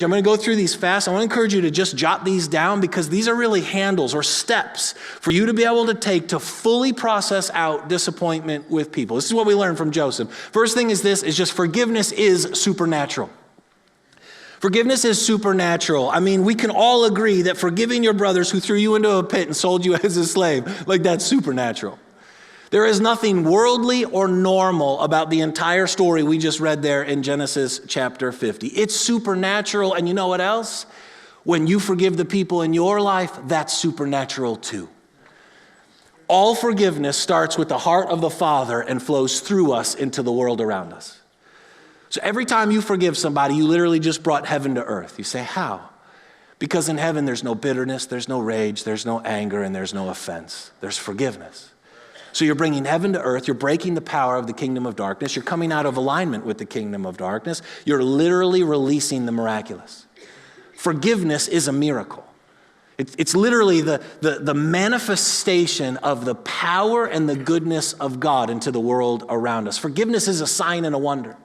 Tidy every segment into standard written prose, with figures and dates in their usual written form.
I'm going to go through these fast. I want to encourage you to just jot these down because these are really handles or steps for you to be able to take to fully process out disappointment with people. This is what we learned from Joseph. First thing is this, is just forgiveness is supernatural. Forgiveness is supernatural. I mean, we can all agree that forgiving your brothers who threw you into a pit and sold you as a slave, like that's supernatural. There is nothing worldly or normal about the entire story we just read there in Genesis chapter 50. It's supernatural, and you know what else? When you forgive the people in your life, that's supernatural too. All forgiveness starts with the heart of the Father and flows through us into the world around us. So every time you forgive somebody, you literally just brought heaven to earth. You say, how? Because in heaven there's no bitterness, there's no rage, there's no anger, and there's no offense. There's forgiveness. So you're bringing heaven to earth, you're breaking the power of the kingdom of darkness, you're coming out of alignment with the kingdom of darkness, you're literally releasing the miraculous. Forgiveness is a miracle. It's literally the manifestation of the power and the goodness of God into the world around us. Forgiveness is a sign and a wonder.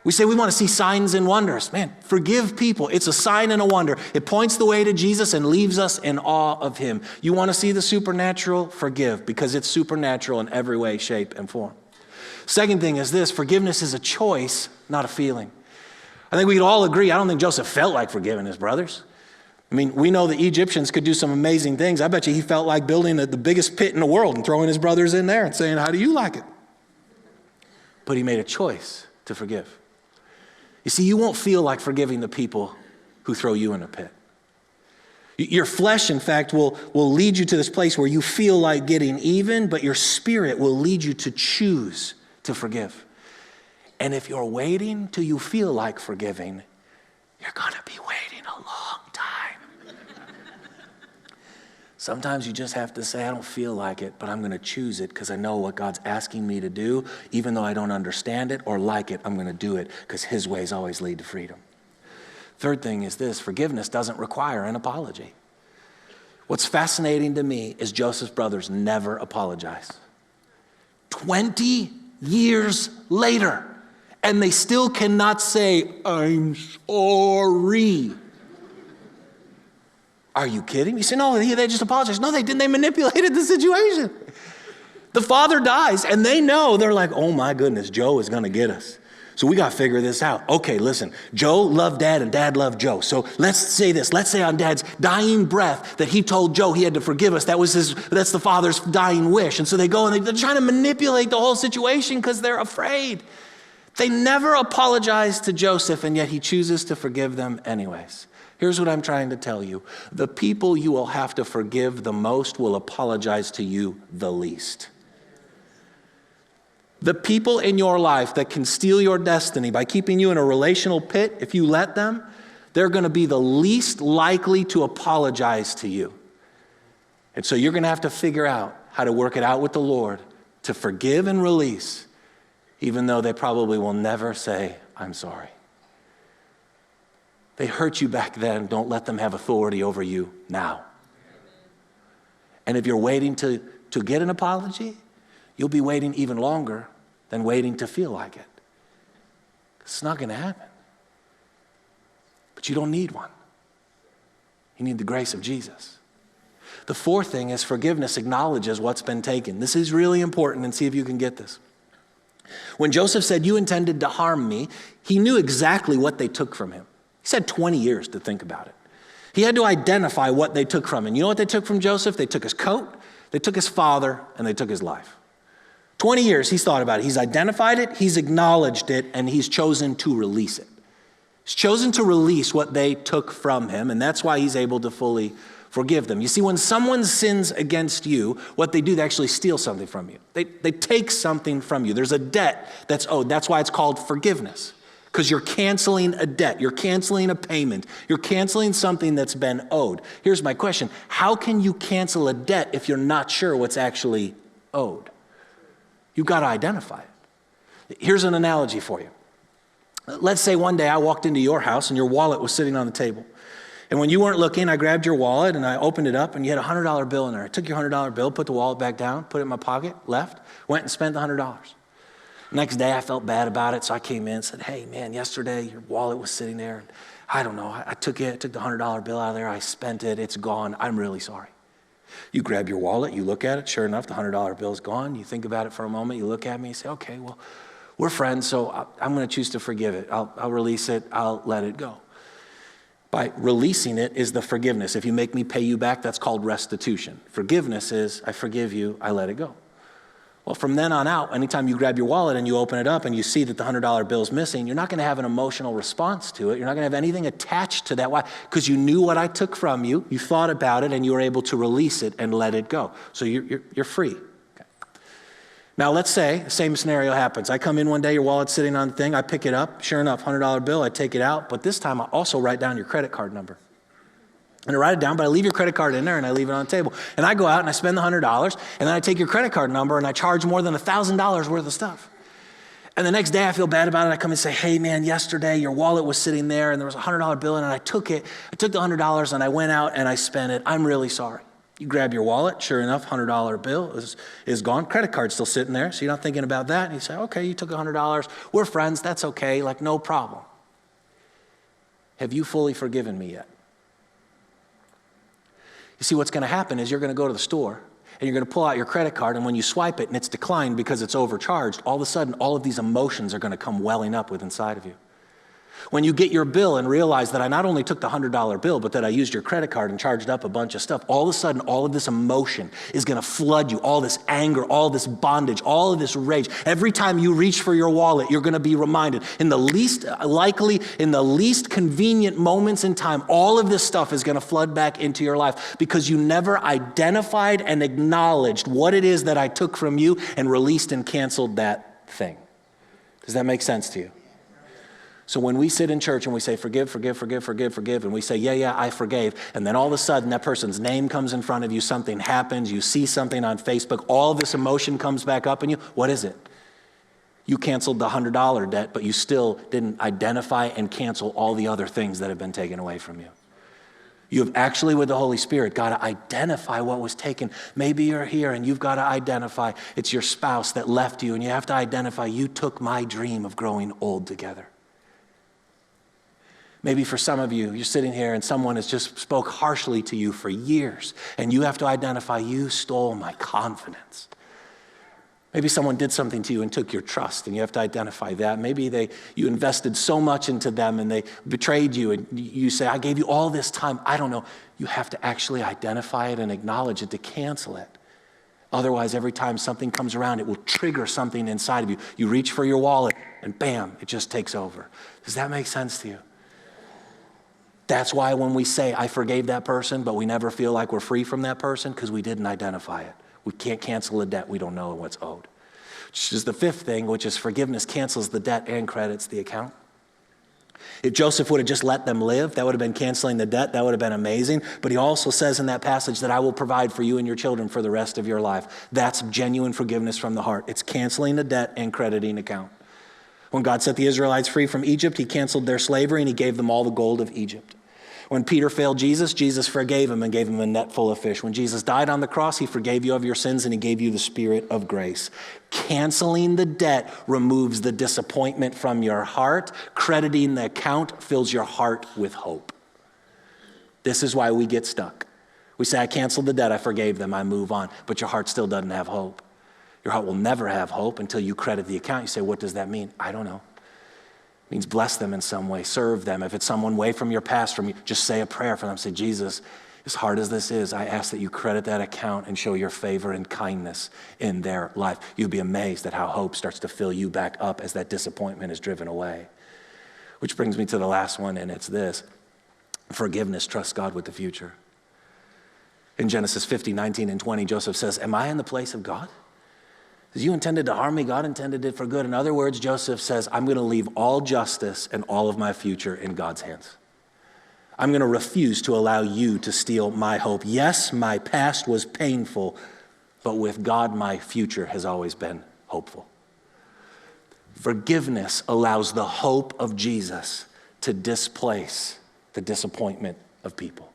We say we want to see signs and wonders. Man, forgive people. It's a sign and a wonder. It points the way to Jesus and leaves us in awe of him. You want to see the supernatural? Forgive, because it's supernatural in every way, shape, and form. Second thing is this, forgiveness is a choice, not a feeling. I think we could all agree, I don't think Joseph felt like forgiving his brothers. I mean, we know the Egyptians could do some amazing things. I bet you he felt like building the biggest pit in the world and throwing his brothers in there and saying, how do you like it? But he made a choice to forgive. You see, you won't feel like forgiving the people who throw you in a pit. Your flesh, in fact, will lead you to this place where you feel like getting even, but your spirit will lead you to choose to forgive. And if you're waiting till you feel like forgiving, you're going to be waiting a long time. Sometimes you just have to say, I don't feel like it, but I'm going to choose it because I know what God's asking me to do. Even though I don't understand it or like it, I'm going to do it because his ways always lead to freedom. Third thing is this, forgiveness doesn't require an apology. What's fascinating to me is Joseph's brothers never apologize. 20 years later, and they still cannot say, I'm sorry. Are you kidding me? You say, no, they just apologized. No, they didn't. They manipulated the situation. The father dies, and they know, they're like, oh my goodness, Joe is going to get us. So we got to figure this out. Okay, listen, Joe loved dad and dad loved Joe. So let's say this. Let's say on dad's dying breath that he told Joe he had to forgive us. That's the father's dying wish. And so they go and they're trying to manipulate the whole situation because they're afraid. They never apologize to Joseph, and yet he chooses to forgive them anyways. Here's what I'm trying to tell you. The people you will have to forgive the most will apologize to you the least. The people in your life that can steal your destiny by keeping you in a relational pit, if you let them, they're going to be the least likely to apologize to you. And so you're going to have to figure out how to work it out with the Lord to forgive and release, even though they probably will never say, I'm sorry. They hurt you back then. Don't let them have authority over you now. And if you're waiting to get an apology, you'll be waiting even longer than waiting to feel like it. It's not going to happen. But you don't need one. You need the grace of Jesus. The fourth thing is forgiveness acknowledges what's been taken. This is really important, and see if you can get this. When Joseph said, you intended to harm me, he knew exactly what they took from him. He said 20 years to think about it. He had to identify what they took from him. You know what they took from Joseph? They took his coat, they took his father, and they took his life. 20 years he's thought about it. He's identified it, he's acknowledged it, and he's chosen to release it. He's chosen to release what they took from him, and that's why he's able to fully forgive them. You see, when someone sins against you, what they do, they actually steal something from you. They take something from you. There's a debt that's owed. That's why it's called forgiveness. Because you're canceling a debt, you're canceling a payment, you're canceling something that's been owed. Here's my question. How can you cancel a debt if you're not sure what's actually owed? You've got to identify it. Here's an analogy for you. Let's say one day I walked into your house and your wallet was sitting on the table. And when you weren't looking, I grabbed your wallet and I opened it up and you had a $100 bill in there. I took your $100 bill, put the wallet back down, put it in my pocket, left, went and spent the $100. Next day, I felt bad about it, so I came in and said, hey, man, yesterday your wallet was sitting there. I don't know, I took the $100 bill out of there, I spent it, it's gone, I'm really sorry. You grab your wallet, you look at it, sure enough, the $100 bill's gone. You think about it for a moment, you look at me, you say, okay, well, we're friends, so I'm going to choose to forgive it. I'll release it, I'll let it go. By releasing it is the forgiveness. If you make me pay you back, that's called restitution. Forgiveness is, I forgive you, I let it go. Well, from then on out, anytime you grab your wallet and you open it up and you see that the $100 bill is missing, you're not going to have an emotional response to it. You're not going to have anything attached to that. Why? Because you knew what I took from you, you thought about it, and you were able to release it and let it go. So you're free. Okay. Now, let's say the same scenario happens. I come in one day, your wallet's sitting on the thing, I pick it up, sure enough, $100 bill, I take it out, but this time I also write down your credit card number. And I write it down, but I leave your credit card in there and I leave it on the table. And I go out and I spend the $100, and then I take your credit card number and I charge more than $1,000 worth of stuff. And the next day I feel bad about it. I come and say, hey man, yesterday your wallet was sitting there and there was a $100 bill in it, and I took it. I took the $100 and I went out and I spent it. I'm really sorry. You grab your wallet, sure enough, $100 bill is gone. Credit card's still sitting there, so you're not thinking about that. And you say, okay, you took $100. We're friends, that's okay, like no problem. Have you fully forgiven me yet? You see, what's going to happen is you're going to go to the store and you're going to pull out your credit card, and when you swipe it and it's declined because it's overcharged, all of a sudden all of these emotions are going to come welling up within inside of you. When you get your bill and realize that I not only took the $100 bill, but that I used your credit card and charged up a bunch of stuff, all of a sudden, all of this emotion is going to flood you, all this anger, all this bondage, all of this rage. Every time you reach for your wallet, you're going to be reminded, in the least convenient moments in time, all of this stuff is going to flood back into your life because you never identified and acknowledged what it is that I took from you and released and canceled that thing. Does that make sense to you? So when we sit in church and we say, forgive, forgive, forgive, forgive, forgive, and we say, yeah, I forgave, and then all of a sudden that person's name comes in front of you, something happens, you see something on Facebook, all of this emotion comes back up in you, what is it? You canceled the $100 debt, but you still didn't identify and cancel all the other things that have been taken away from you. You have actually, with the Holy Spirit, got to identify what was taken. Maybe you're here and you've got to identify it's your spouse that left you, and you have to identify you took my dream of growing old together. Maybe for some of you, you're sitting here and someone has just spoke harshly to you for years, and you have to identify, you stole my confidence. Maybe someone did something to you and took your trust, and you have to identify that. Maybe you invested so much into them and they betrayed you, and you say, I gave you all this time. I don't know. You have to actually identify it and acknowledge it to cancel it. Otherwise, every time something comes around, it will trigger something inside of you. You reach for your wallet and bam, it just takes over. Does that make sense to you? That's why when we say, I forgave that person, but we never feel like we're free from that person, because we didn't identify it. We can't cancel a debt we don't know what's owed. Which is the fifth thing, which is forgiveness cancels the debt and credits the account. If Joseph would have just let them live, that would have been canceling the debt. That would have been amazing. But he also says in that passage that I will provide for you and your children for the rest of your life. That's genuine forgiveness from the heart. It's canceling the debt and crediting account. When God set the Israelites free from Egypt, he canceled their slavery and he gave them all the gold of Egypt. When Peter failed Jesus, Jesus forgave him and gave him a net full of fish. When Jesus died on the cross, he forgave you of your sins and he gave you the Spirit of grace. Canceling the debt removes the disappointment from your heart. Crediting the account fills your heart with hope. This is why we get stuck. We say, I canceled the debt, I forgave them, I move on. But your heart still doesn't have hope. Your heart will never have hope until you credit the account. You say, what does that mean? I don't know. It means bless them in some way, serve them. If it's someone way from your past, from you, just say a prayer for them. Say, Jesus, as hard as this is, I ask that you credit that account and show your favor and kindness in their life. You'll be amazed at how hope starts to fill you back up as that disappointment is driven away. Which brings me to the last one, and it's this. Forgiveness trusts God with the future. In Genesis 50, 19 and 20, Joseph says, am I in the place of God? Because you intended to harm me, God intended it for good. In other words, Joseph says, I'm going to leave all justice and all of my future in God's hands. I'm going to refuse to allow you to steal my hope. Yes, my past was painful, but with God, my future has always been hopeful. Forgiveness allows the hope of Jesus to displace the disappointment of people.